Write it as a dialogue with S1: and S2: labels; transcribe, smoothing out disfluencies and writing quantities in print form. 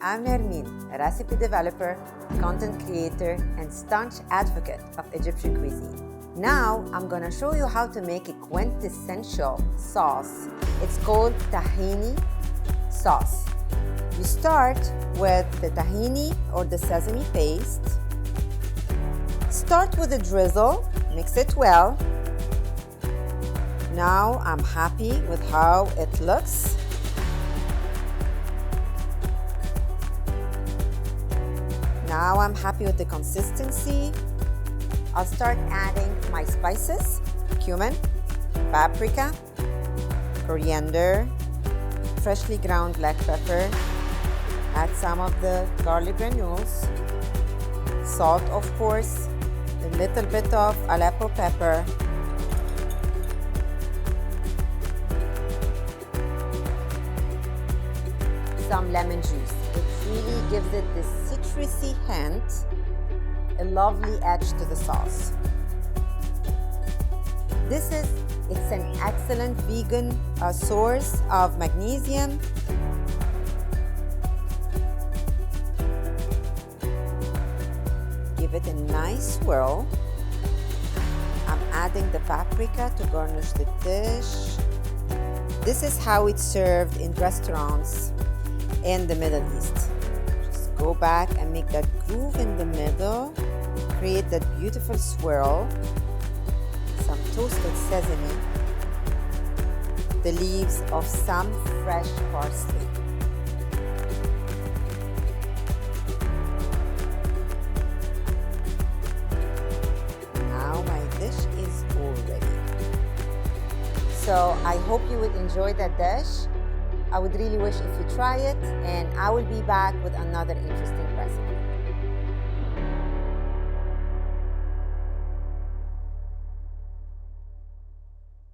S1: I'm Nermin, a recipe developer, content creator, and staunch advocate of Egyptian cuisine. Now, I'm gonna show you how to make a quintessential sauce. It's called tahini sauce. You start with the tahini or the sesame paste. Start with a drizzle, mix it well. Now I'm happy with how it looks. Now I'm happy with the consistency. I'll start adding my spices: cumin, paprika, coriander, freshly ground black pepper. Add some of the garlic granules, salt of course, a little bit of Aleppo pepper, some lemon juice. It really gives it this citrusy hint, a lovely edge to the sauce. It's an excellent vegan source of magnesium. Give it a nice swirl. I'm adding the paprika to garnish the dish. This is how it's served in restaurants in the Middle East. Just go back and make that groove in the middle. Create that beautiful swirl. Some toasted sesame. The leaves of some fresh parsley. Now my dish is all ready. So I hope you would enjoy that dish. I would really wish if you try it, and I will be back with another interesting recipe.